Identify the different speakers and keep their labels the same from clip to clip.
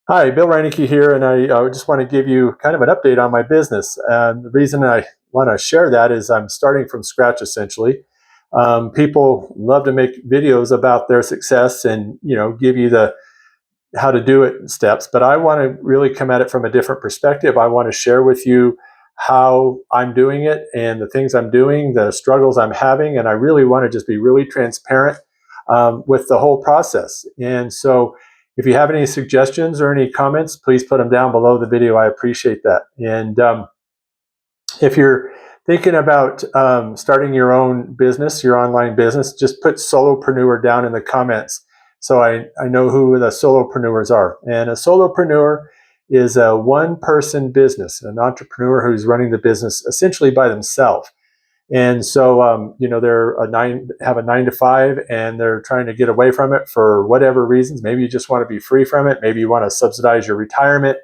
Speaker 1: Hi, Bill Reineke here, and I just want to give you kind of an update on my business. And the reason I want to share that is I'm starting from scratch essentially. People love to make videos about their success and give you the how to do it steps, but I want to really come at it from a different perspective. I want to share with you how I'm doing it and the things I'm doing, the struggles I'm having, and I really want to just be really transparent with the whole process. And so, if you have any suggestions or any comments, please put them down below the video. I appreciate that. And if you're thinking about starting your own business, your online business, just put solopreneur down in the comments so I know who the solopreneurs are. And a solopreneur is a one-person business, an entrepreneur who's running the business essentially by themselves. And so, they're have a 9 to 5, and they're trying to get away from it for whatever reasons. Maybe you just want to be free from it. Maybe you want to subsidize your retirement.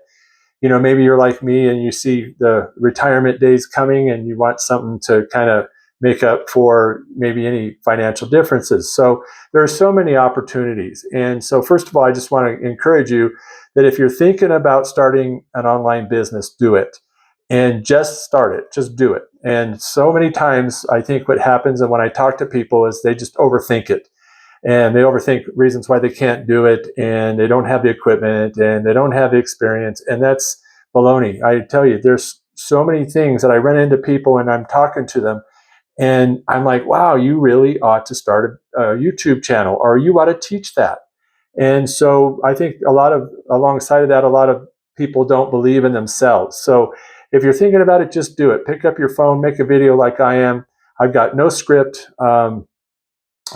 Speaker 1: Maybe you're like me and you see the retirement days coming and you want something to kind of make up for maybe any financial differences. So there are so many opportunities. And so, first of all, I just want to encourage you that if you're thinking about starting an online business, do it and just start it, just do it. And so many times I think what happens, and when I talk to people, is they just overthink it and they overthink reasons why they can't do it, and they don't have the equipment and they don't have the experience, and that's baloney. I tell you, there's so many things that I run into people and I'm talking to them and I'm like, wow, you really ought to start a YouTube channel, or you ought to teach that. And so I think alongside of that, a lot of people don't believe in themselves. So if you're thinking about it, just do it. Pick up your phone, make a video like I am. I've got no script. I'm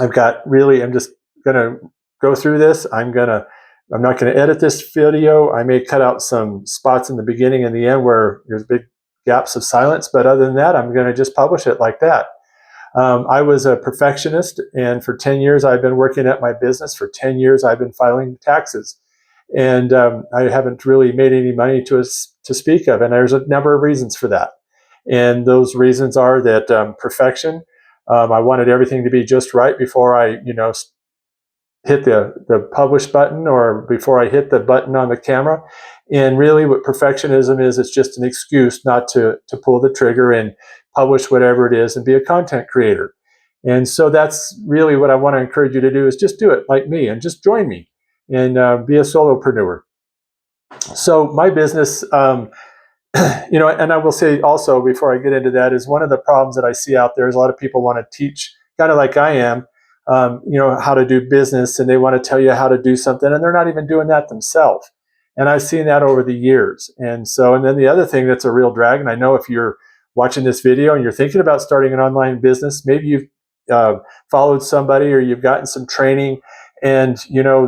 Speaker 1: just going to go through this. I'm not going to edit this video. I may cut out some spots in the beginning and the end where there's big gaps of silence, but other than that, I'm going to just publish it like that. I was a perfectionist, and for 10 years, I've been working at my business. For 10 years, I've been filing taxes, and I haven't really made any money to speak of. And there's a number of reasons for that. And those reasons are that perfection. I wanted everything to be just right before I, hit the publish button or before I hit the button on the camera. And really what perfectionism is, it's just an excuse not to pull the trigger and publish whatever it is and be a content creator. And so that's really what I want to encourage you to do, is just do it like me and just join me and be a solopreneur. So my business, and I will say also before I get into that, is one of the problems that I see out there is a lot of people want to teach, kind of like I am, how to do business, and they want to tell you how to do something, and they're not even doing that themselves. And I've seen that over the years. And then the other thing that's a real drag, and I know if you're watching this video and you're thinking about starting an online business, maybe you've followed somebody or you've gotten some training, and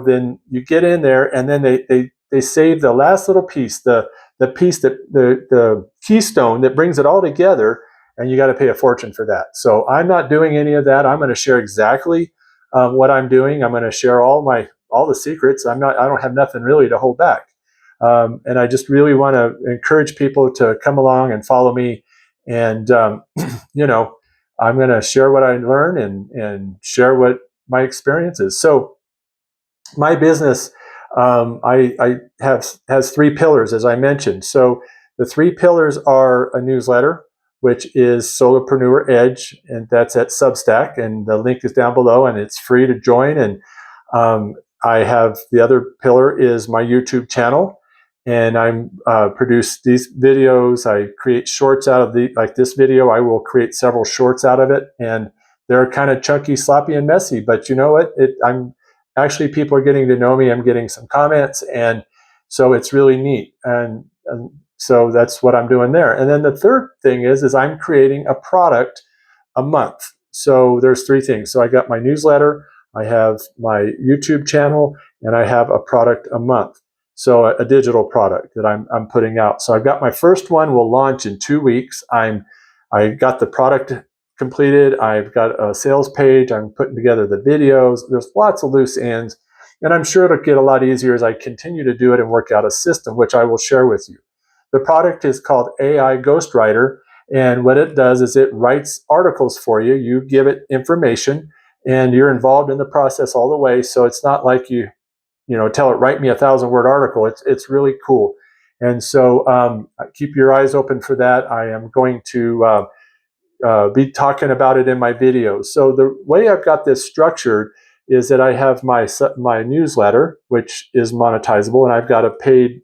Speaker 1: then you get in there, and then they save the last little piece, the piece that the keystone that brings it all together, and you got to pay a fortune for that. So I'm not doing any of that. I'm going to share exactly what I'm doing. I'm going to share all the secrets. I don't have nothing really to hold back. And I just really want to encourage people to come along and follow me. And I'm going to share what I learn and share what my experience is. So my business, I has 3 pillars, as I mentioned. So the 3 pillars are a newsletter, which is Solopreneur Edge, and that's at Substack, and the link is down below, and it's free to join. And I have the other pillar is my YouTube channel, and I'm produce these videos. I create shorts out of like this video. I will create several shorts out of it, and they're kind of chunky, sloppy, and messy. But you know what? I'm actually, people are getting to know me. I'm getting some comments, and so it's really neat. And so that's what I'm doing there. And then the third thing is I'm creating a product a month. So there's 3 things. So I got my newsletter, I have my YouTube channel, and I have a product a month. So a digital product that I'm putting out. So I've got my first one will launch in 2 weeks. I got the product completed. I've got a sales page. I'm putting together the videos. There's lots of loose ends, and I'm sure it'll get a lot easier as I continue to do it and work out a system, which I will share with you. The product is called AI Ghostwriter, and what it does is it writes articles for you. You give it information, and you're involved in the process all the way. So it's not like tell it, write me a 1,000-word article. It's really cool. And so keep your eyes open for that. I am going to be talking about it in my videos. So the way I've got this structured is that I have my newsletter, which is monetizable, and I've got a paid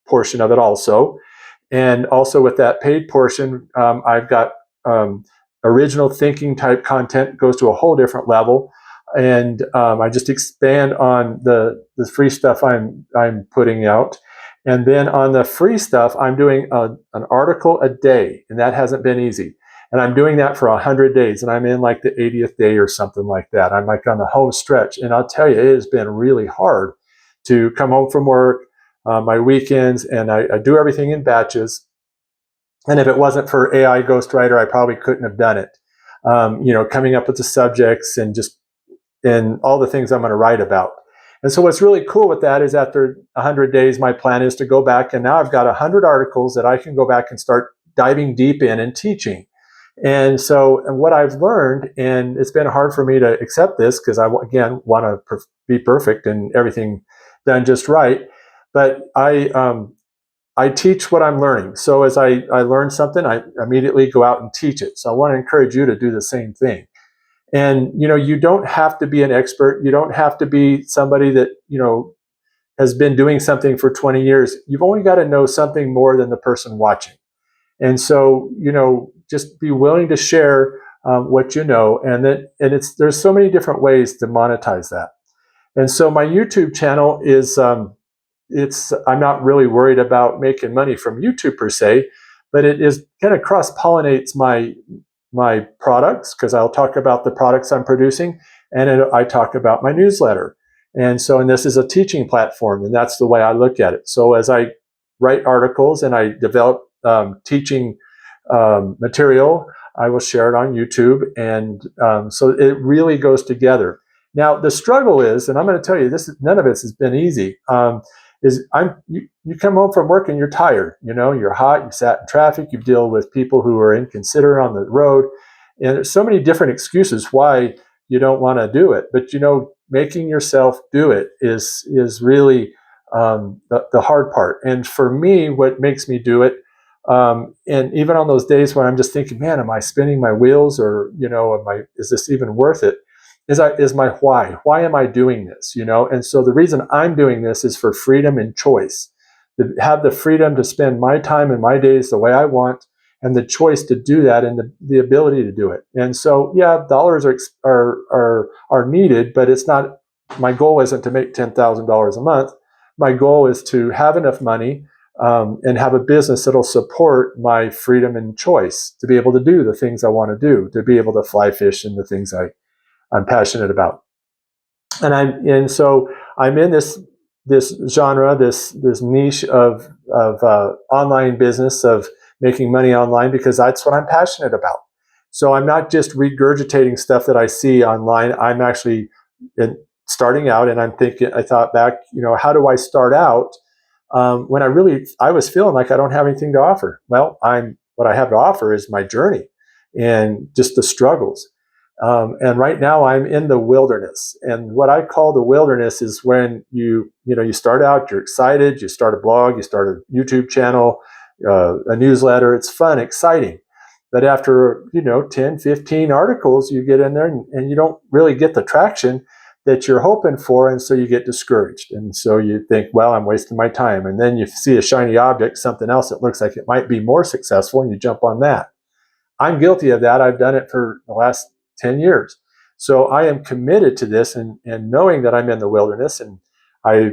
Speaker 1: portion of it also. And also with that paid portion, I've got original thinking type content, goes to a whole different level. And I just expand on the free stuff I'm putting out. And then on the free stuff, I'm doing an article a day, and that hasn't been easy. And I'm doing that for 100 days, and I'm in like the 80th day or something like that. I'm like on the home stretch. And I'll tell you, it has been really hard to come home from work, my weekends, and I do everything in batches. And if it wasn't for AI Ghostwriter, I probably couldn't have done it. Coming up with the subjects and all the things I'm going to write about. And so what's really cool with that is after 100 days, my plan is to go back, and now I've got 100 articles that I can go back and start diving deep in and teaching. And so what I've learned, and it's been hard for me to accept this because I, again, want to be perfect and everything done just right, but I teach what I'm learning. So as I learn something, I immediately go out and teach it. So I want to encourage you to do the same thing. And, you don't have to be an expert. You don't have to be somebody that, has been doing something for 20 years. You've only got to know something more than the person watching. And so, just be willing to share what you know. And there's so many different ways to monetize that. And so my YouTube channel is, I'm not really worried about making money from YouTube per se, but it is kind of cross-pollinates my products, because I'll talk about the products I'm producing, and I talk about my newsletter. And this is a teaching platform, and that's the way I look at it. So as I write articles and I develop teaching material, I will share it on YouTube. And so it really goes together. Now, the struggle is, and I'm going to tell you, none of this has been easy, you come home from work and you're tired, you're hot, you sat in traffic, you deal with people who are inconsiderate on the road, and there's so many different excuses why you don't want to do it. But making yourself do it is really the hard part. And for me, what makes me do it, and even on those days when I'm just thinking, man, am I spinning my wheels, or is this even worth it? Is my why. Why am I doing this? And so the reason I'm doing this is for freedom and choice. To have the freedom to spend my time and my days the way I want, and the choice to do that, and the ability to do it. And so, yeah, dollars are needed, but it's not. My goal isn't to make $10,000 a month. My goal is to have enough money and have a business that'll support my freedom and choice to be able to do the things I want to do, to be able to fly fish and the things I'm passionate about. And so I'm in this genre, this niche of online business, of making money online, because that's what I'm passionate about. So I'm not just regurgitating stuff that I see online. I'm actually starting out, and I thought back, how do I start out when I was feeling like I don't have anything to offer? Well, what I have to offer is my journey and just the struggles. And right now I'm in the wilderness. And what I call the wilderness is when you start out, you're excited, you start a blog, you start a YouTube channel, a newsletter. It's fun, exciting. But after, 10, 15 articles, you get in there and you don't really get the traction that you're hoping for. And so you get discouraged. And so you think, well, I'm wasting my time. And then you see a shiny object, something else that looks like it might be more successful, and you jump on that. I'm guilty of that. I've done it for the last 10 years. So I am committed to this, and knowing that I'm in the wilderness, and I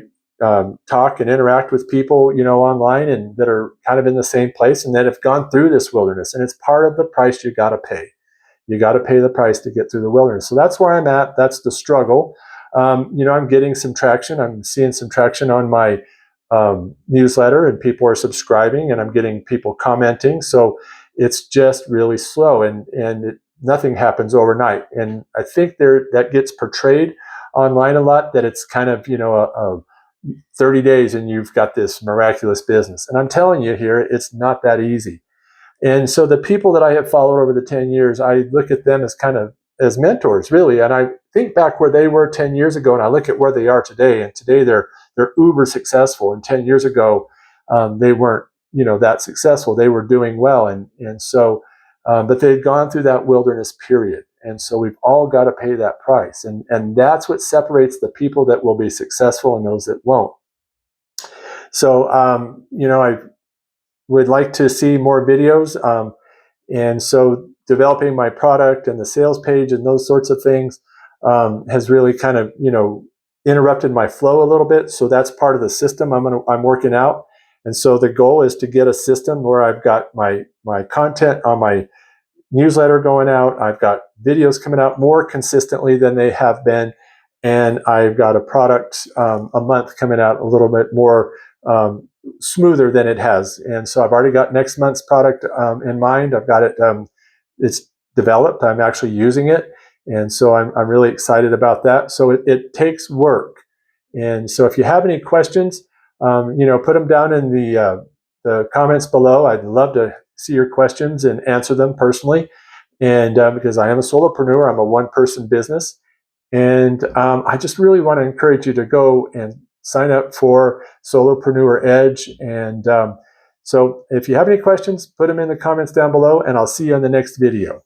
Speaker 1: talk and interact with people, online, and that are kind of in the same place and that have gone through this wilderness. And it's part of the price you got to pay. You got to pay the price to get through the wilderness. So that's where I'm at. That's the struggle. I'm getting some traction. I'm seeing some traction on my newsletter, and people are subscribing, and I'm getting people commenting. So it's just really slow, and nothing happens overnight. And I think that gets portrayed online a lot, that it's kind of, 30 days and you've got this miraculous business. And I'm telling you here, it's not that easy. And so the people that I have followed over the 10 years, I look at them as kind of as mentors, really. And I think back where they were 10 years ago, and I look at where they are today. And today they're uber successful. And 10 years ago, they weren't, that successful. They were doing well, and so, but they'd gone through that wilderness period. And so we've all got to pay that price, and that's what separates the people that will be successful and those that won't. So, I would like to see more videos. And so developing my product and the sales page and those sorts of things has really kind of, interrupted my flow a little bit. So that's part of the system I'm working out. And so the goal is to get a system where I've got my content on my newsletter going out. I've got videos coming out more consistently than they have been. And I've got a product a month coming out a little bit more smoother than it has. And so I've already got next month's product in mind. I've got it, it's developed. I'm actually using it. And so I'm really excited about that. So it takes work. And so if you have any questions, put them down in the comments below. I'd love to see your questions and answer them personally. And because I am a solopreneur, I'm a one-person business. And I just really want to encourage you to go and sign up for Solopreneur Edge. And so if you have any questions, put them in the comments down below, and I'll see you on the next video.